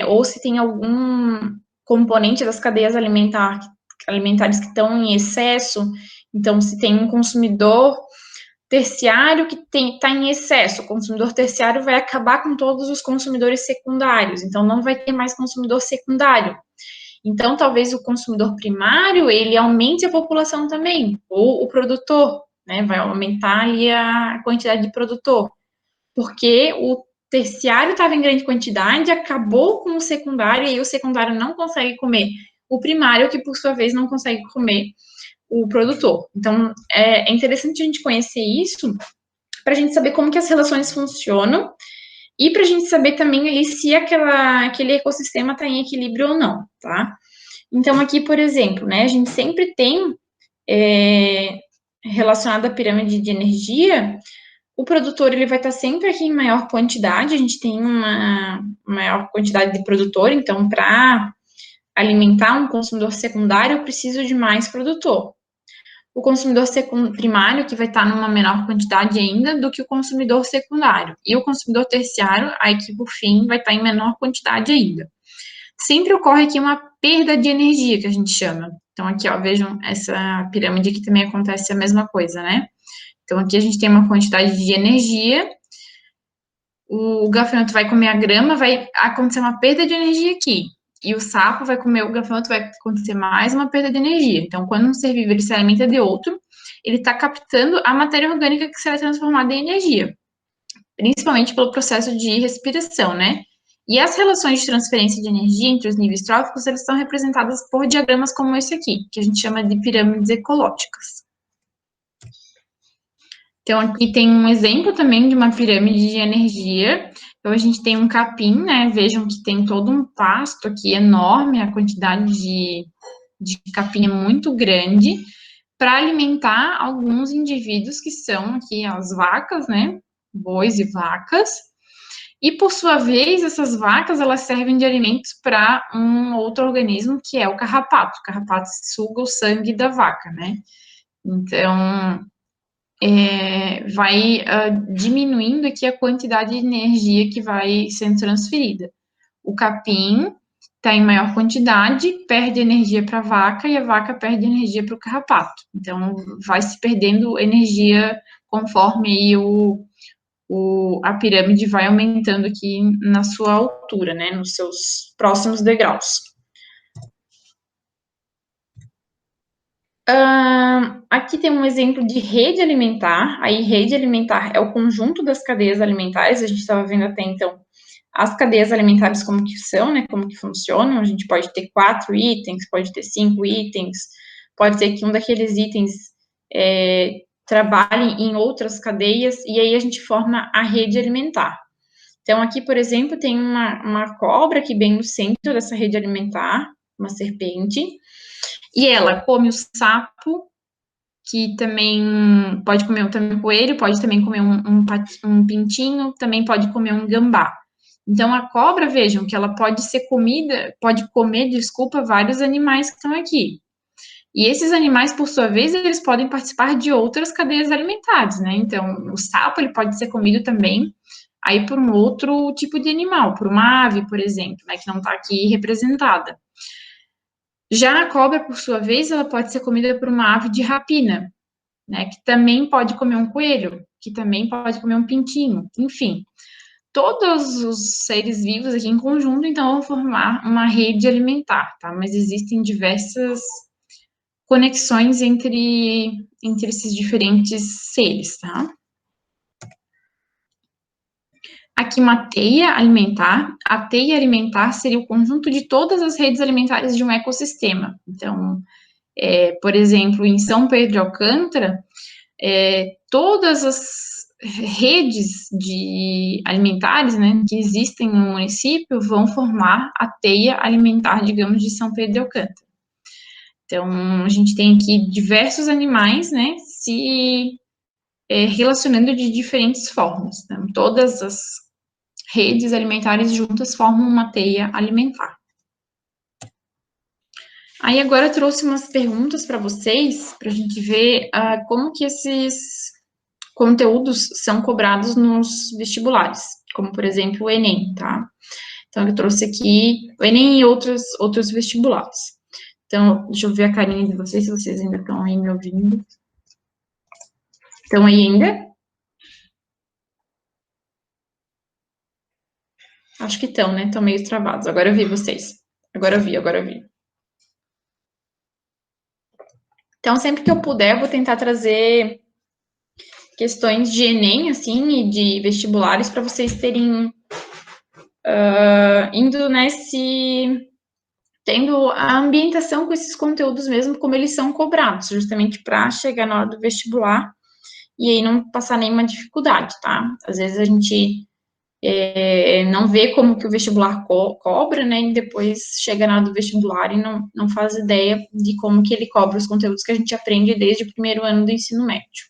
ou se tem algum componente das cadeias alimentares que estão em excesso. Então, se tem um consumidor terciário que está em excesso, o consumidor terciário vai acabar com todos os consumidores secundários, então não vai ter mais consumidor secundário. Então, talvez o consumidor primário, ele aumente a população também, ou o produtor, né, vai aumentar ali a quantidade de produtor, porque o terciário estava em grande quantidade, acabou com o secundário, e aí o secundário não consegue comer o primário, que por sua vez não consegue comer o produtor. Então, é interessante a gente conhecer isso, para a gente saber como que as relações funcionam, e para a gente saber também ali se aquele ecossistema está em equilíbrio ou não, tá? Então, aqui, por exemplo, né, a gente sempre tem, relacionado à pirâmide de energia, o produtor, ele vai estar sempre aqui em maior quantidade, a gente tem uma maior quantidade de produtor, então, para alimentar um consumidor secundário, eu preciso de mais produtor. o consumidor primário, que vai estar numa menor quantidade ainda do que o consumidor secundário. E o consumidor terciário, aí que por fim vai estar em menor quantidade ainda. Sempre ocorre aqui uma perda de energia, que a gente chama. Então, aqui, ó, vejam essa pirâmide aqui também acontece a mesma coisa, né? Então, aqui a gente tem uma quantidade de energia, o gafanhoto vai comer a grama, vai acontecer uma perda de energia aqui. E o sapo vai comer o gafanhoto, vai acontecer mais uma perda de energia. Então, quando um ser vivo ele se alimenta de outro, ele está captando a matéria orgânica que será transformada em energia, principalmente pelo processo de respiração, né? E as relações de transferência de energia entre os níveis tróficos, elas são representadas por diagramas como esse aqui, que a gente chama de pirâmides ecológicas. Então, aqui tem um exemplo também de uma pirâmide de energia. Então, a gente tem um capim, né? Vejam que tem todo um pasto aqui enorme, a quantidade de capim é muito grande, para alimentar alguns indivíduos que são aqui as vacas, né? Bois e vacas. E, por sua vez, essas vacas, elas servem de alimentos para um outro organismo, que é o carrapato. O carrapato suga o sangue da vaca, né? Então, vai diminuindo aqui a quantidade de energia que vai sendo transferida. O capim está em maior quantidade, perde energia para a vaca e a vaca perde energia para o carrapato. Então, vai se perdendo energia conforme aí a pirâmide vai aumentando aqui na sua altura, né, nos seus próximos degraus. Aqui tem um exemplo de rede alimentar. Aí, rede alimentar é o conjunto das cadeias alimentares. A gente estava vendo até então as cadeias alimentares como que são, né? Como que funcionam. A gente pode ter 4 itens, pode ter 5 itens, pode ser que um daqueles itens trabalhe em outras cadeias, e aí a gente forma a rede alimentar. Então, aqui, por exemplo, tem uma cobra aqui bem no centro dessa rede alimentar, uma serpente. E ela come o sapo, que também pode comer um coelho, pode também comer um pintinho, também pode comer um gambá. Então, a cobra, vejam, que ela pode ser comida, pode comer, vários animais que estão aqui. E esses animais, por sua vez, eles podem participar de outras cadeias alimentares, né? Então, o sapo, ele pode ser comido também aí por um outro tipo de animal, por uma ave, por exemplo, né, que não está aqui representada. Já a cobra, por sua vez, ela pode ser comida por uma ave de rapina, né, que também pode comer um coelho, que também pode comer um pintinho, enfim. Todos os seres vivos aqui em conjunto, então, vão formar uma rede alimentar, tá? Mas existem diversas conexões entre esses diferentes seres, tá? Aqui uma teia alimentar. A teia alimentar seria o conjunto de todas as redes alimentares de um ecossistema. Então, por exemplo, em São Pedro de Alcântara, todas as redes de alimentares, né, que existem no município vão formar a teia alimentar, digamos, de São Pedro de Alcântara. Então, a gente tem aqui diversos animais, né, se relacionando de diferentes formas. Então, todas as redes alimentares juntas formam uma teia alimentar. Aí agora eu trouxe umas perguntas para vocês, para a gente ver como que esses conteúdos são cobrados nos vestibulares, como, por exemplo, o Enem, tá? Então, eu trouxe aqui o Enem e outros vestibulares. Então, deixa eu ver a carinha de vocês, se vocês ainda estão aí me ouvindo. Estão aí ainda? Acho que estão, né? Estão meio travados. Agora eu vi vocês. Agora eu vi. Então, sempre que eu puder, eu vou tentar trazer questões de Enem, assim, e de vestibulares, para vocês terem, indo tendo a ambientação com esses conteúdos mesmo, como eles são cobrados, justamente para chegar na hora do vestibular e aí não passar nenhuma dificuldade, tá? Às vezes a gente não vê como que o vestibular cobra, né, e depois chega na hora do vestibular e não faz ideia de como que ele cobra os conteúdos que a gente aprende desde o primeiro ano do ensino médio.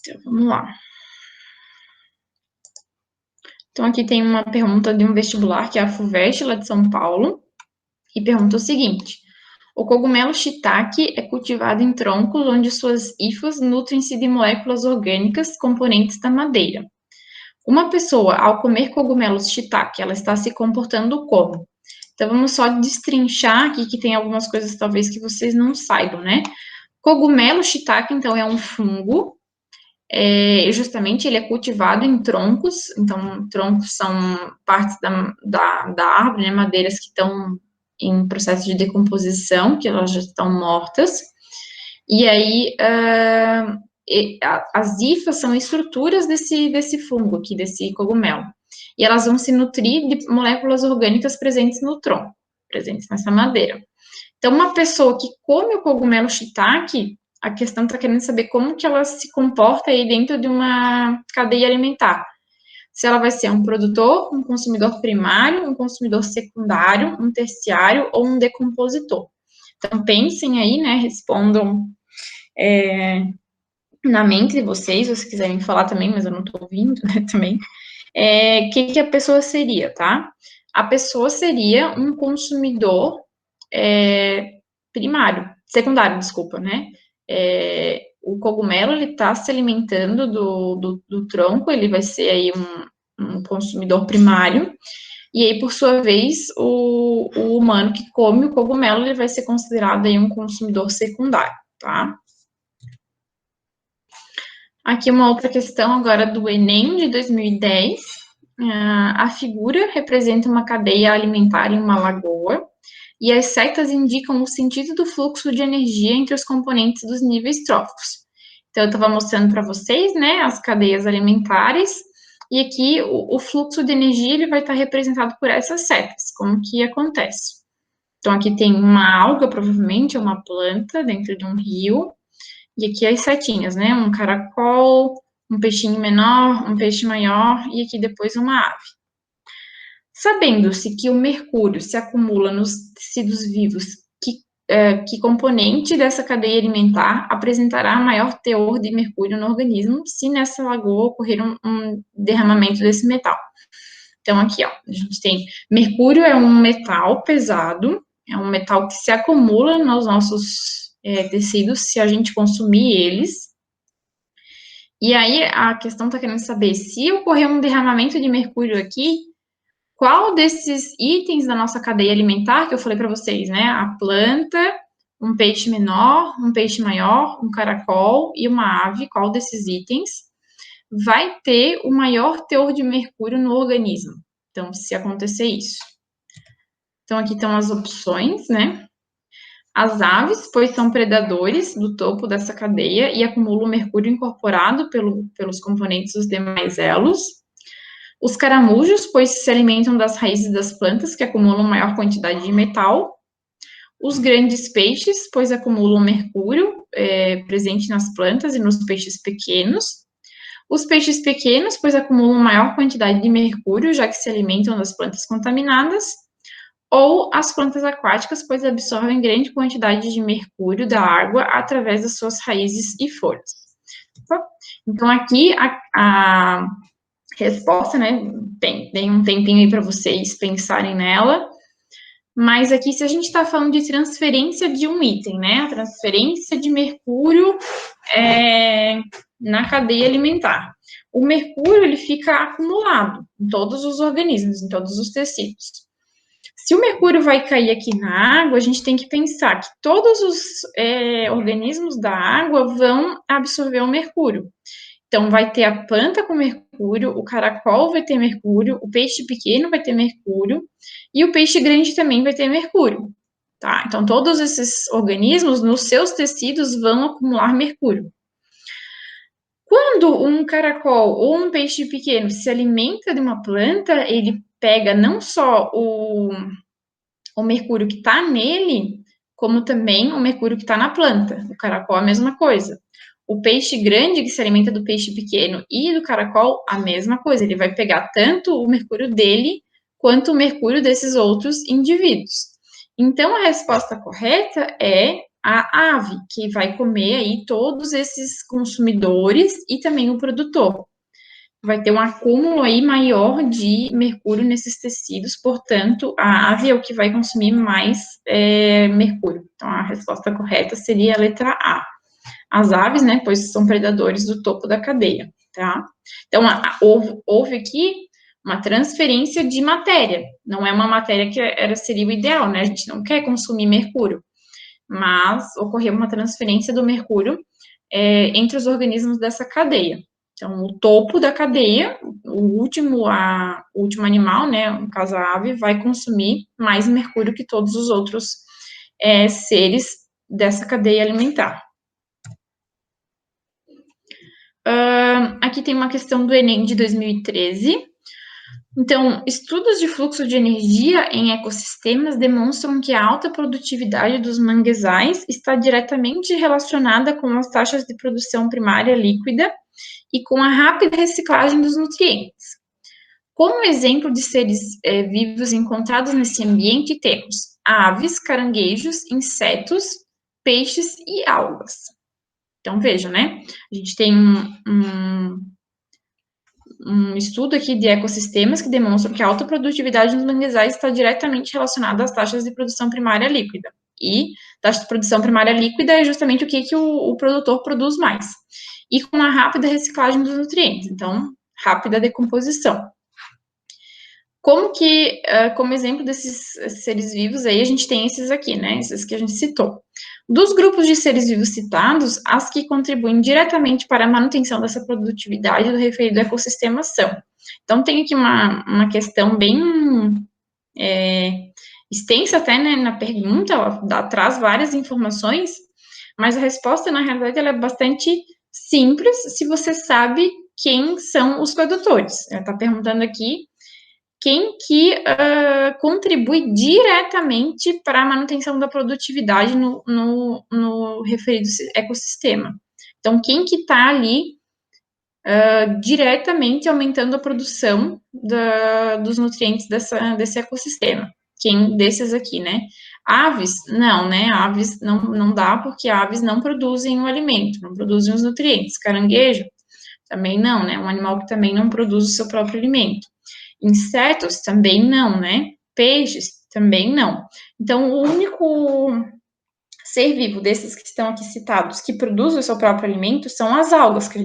Então, vamos lá. Então, aqui tem uma pergunta de um vestibular, que é a FUVEST, lá de São Paulo, e pergunta o seguinte: O cogumelo shiitake é cultivado em troncos onde suas hifas nutrem-se de moléculas orgânicas componentes da madeira. Uma pessoa, ao comer cogumelos shiitake, ela está se comportando como? Então, vamos só destrinchar aqui, que tem algumas coisas talvez que vocês não saibam, né? Cogumelo shiitake, então, é um fungo, justamente ele é cultivado em troncos, então, troncos são partes da árvore, né, madeiras que estão em processo de decomposição, que elas já estão mortas, e aí as hifas são estruturas desse fungo aqui, desse cogumelo, e elas vão se nutrir de moléculas orgânicas presentes no tronco, presentes nessa madeira. Então, uma pessoa que come o cogumelo shiitake, a questão está querendo saber como que ela se comporta aí dentro de uma cadeia alimentar. Se ela vai ser um produtor, um consumidor primário, um consumidor secundário, um terciário ou um decompositor. Então, pensem aí, né, respondam na mente de vocês, se quiserem falar também, mas eu não estou ouvindo, né, também. Que a pessoa seria, tá? A pessoa seria um consumidor secundário, desculpa, né? O cogumelo, ele está se alimentando do tronco, ele vai ser aí um consumidor primário, e aí, por sua vez, o humano que come o cogumelo, ele vai ser considerado aí um consumidor secundário, tá? Aqui uma outra questão agora do Enem de 2010. A figura representa uma cadeia alimentar em uma lagoa, e as setas indicam o sentido do fluxo de energia entre os componentes dos níveis tróficos. Então, eu estava mostrando para vocês, né, as cadeias alimentares, e aqui o fluxo de energia ele vai estar representado por essas setas, como que acontece. Então, aqui tem uma alga, provavelmente, é uma planta dentro de um rio, e aqui as setinhas, né, um caracol, um peixinho menor, um peixe maior, e aqui depois uma ave. Sabendo-se que o mercúrio se acumula nos tecidos vivos, que componente dessa cadeia alimentar apresentará maior teor de mercúrio no organismo se nessa lagoa ocorrer um derramamento desse metal. Então, aqui, ó, a gente tem mercúrio é um metal pesado, é um metal que se acumula nos nossos tecidos se a gente consumir eles. E aí, a questão está querendo saber, se ocorrer um derramamento de mercúrio aqui, qual desses itens da nossa cadeia alimentar, que eu falei para vocês, né? A planta, um peixe menor, um peixe maior, um caracol e uma ave, qual desses itens vai ter o maior teor de mercúrio no organismo? Então, se acontecer isso. Então, aqui estão as opções, né? As aves, pois são predadores do topo dessa cadeia e acumulam mercúrio incorporado pelos componentes dos demais elos. Os caramujos, pois se alimentam das raízes das plantas, que acumulam maior quantidade de metal. Os grandes peixes, pois acumulam mercúrio presente nas plantas e nos peixes pequenos. Os peixes pequenos, pois acumulam maior quantidade de mercúrio, já que se alimentam das plantas contaminadas. Ou as plantas aquáticas, pois absorvem grande quantidade de mercúrio da água através das suas raízes e folhas. Então, aqui a resposta, né, tem um tempinho aí para vocês pensarem nela, mas aqui se a gente está falando de transferência de um item, né, a transferência de mercúrio na cadeia alimentar. O mercúrio, ele fica acumulado em todos os organismos, em todos os tecidos. Se o mercúrio vai cair aqui na água, a gente tem que pensar que todos os organismos da água vão absorver o mercúrio. Então, vai ter a planta com mercúrio, o caracol vai ter mercúrio, o peixe pequeno vai ter mercúrio e o peixe grande também vai ter mercúrio, tá? Então, todos esses organismos, nos seus tecidos, vão acumular mercúrio. Quando um caracol ou um peixe pequeno se alimenta de uma planta, ele pega não só o mercúrio que está nele, como também o mercúrio que está na planta. O caracol é a mesma coisa. O peixe grande, que se alimenta do peixe pequeno e do caracol, a mesma coisa. Ele vai pegar tanto o mercúrio dele, quanto o mercúrio desses outros indivíduos. Então, a resposta correta é a ave, que vai comer aí todos esses consumidores e também o produtor. vai ter um acúmulo aí maior de mercúrio nesses tecidos, portanto, a ave é o que vai consumir mais mercúrio. Então, a resposta correta seria a letra A. As aves, né, pois são predadores do topo da cadeia, tá? Então, houve aqui uma transferência de matéria, não é uma matéria que seria o ideal, né? A gente não quer consumir mercúrio, mas ocorreu uma transferência do mercúrio entre os organismos dessa cadeia. Então, o topo da cadeia, o último animal, né, no caso a ave, vai consumir mais mercúrio que todos os outros seres dessa cadeia alimentar. Aqui tem uma questão do Enem de 2013. Então, estudos de fluxo de energia em ecossistemas demonstram que a alta produtividade dos manguezais está diretamente relacionada com as taxas de produção primária líquida e com a rápida reciclagem dos nutrientes. Como exemplo de seres vivos encontrados nesse ambiente, temos aves, caranguejos, insetos, peixes e algas. Então, veja, né? A gente tem um estudo aqui de ecossistemas que demonstram que a alta produtividade dos manguezais está diretamente relacionada às taxas de produção primária líquida. E taxa de produção primária líquida é justamente o que o produtor produz mais. E com a rápida reciclagem dos nutrientes, então, rápida decomposição. Como exemplo desses seres vivos, aí a gente tem esses aqui, né, esses que a gente citou. Dos grupos de seres vivos citados, as que contribuem diretamente para a manutenção dessa produtividade do referido ecossistema são. Então, tem aqui uma questão bem extensa até, né, na pergunta, ela traz várias informações, mas a resposta, na realidade, ela é bastante simples se você sabe quem são os produtores. Ela está perguntando aqui quem que contribui diretamente para a manutenção da produtividade no referido ecossistema. Então, quem que está ali diretamente aumentando a produção dos nutrientes desse ecossistema? Quem desses aqui, né? Aves, não, né? Aves não dá, porque aves não produzem o alimento, não produzem os nutrientes. Caranguejo, também não, né? Um animal que também não produz o seu próprio alimento. Insetos também não, né? Peixes também não. Então, o único ser vivo desses que estão aqui citados que produz o seu próprio alimento são as algas, que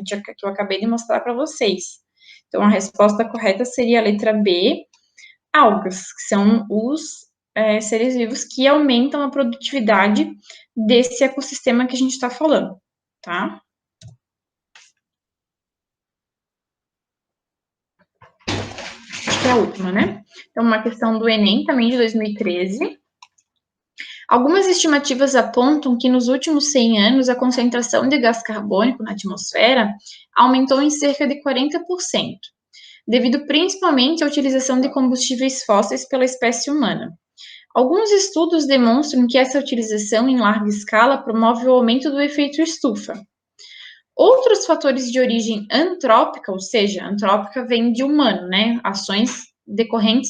eu acabei de mostrar para vocês. Então, a resposta correta seria a letra B, algas, que são os seres vivos que aumentam a produtividade desse ecossistema que a gente está falando, tá? Que é a última, né? Então, uma questão do Enem, também de 2013. Algumas estimativas apontam que nos últimos 100 anos a concentração de gás carbônico na atmosfera aumentou em cerca de 40%, devido principalmente à utilização de combustíveis fósseis pela espécie humana. Alguns estudos demonstram que essa utilização em larga escala promove o aumento do efeito estufa. Outros fatores de origem antrópica, ou seja, antrópica vem de humano, né? Ações decorrentes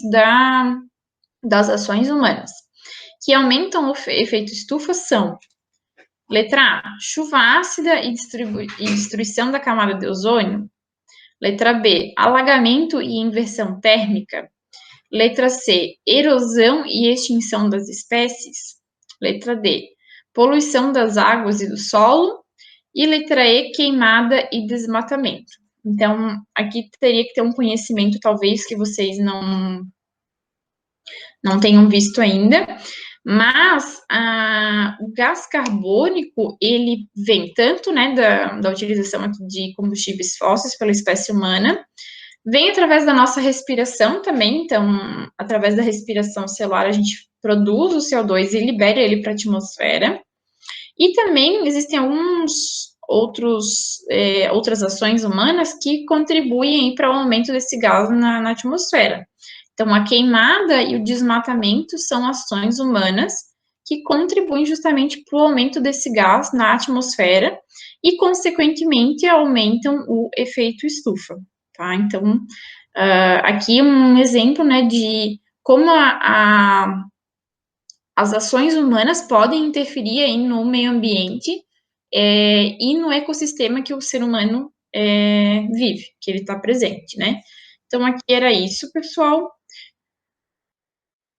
das ações humanas, que aumentam o efeito estufa são: letra A, chuva ácida e destruição da camada de ozônio. Letra B, alagamento e inversão térmica. Letra C, erosão e extinção das espécies. Letra D, poluição das águas e do solo. E letra E, queimada e desmatamento. Então, aqui teria que ter um conhecimento, talvez, que vocês não tenham visto ainda, mas o gás carbônico, ele vem tanto, né, da utilização aqui de combustíveis fósseis pela espécie humana, vem através da nossa respiração também, então, através da respiração celular, a gente produz o CO2 e libera ele para a atmosfera. E também existem outras ações humanas que contribuem para o aumento desse gás na atmosfera. Então, a queimada e o desmatamento são ações humanas que contribuem justamente para o aumento desse gás na atmosfera e, consequentemente, aumentam o efeito estufa, tá? Então, aqui um exemplo, né, de como as ações humanas podem interferir aí no meio ambiente e no ecossistema que o ser humano vive, que ele está presente, né? Então, aqui era isso, pessoal.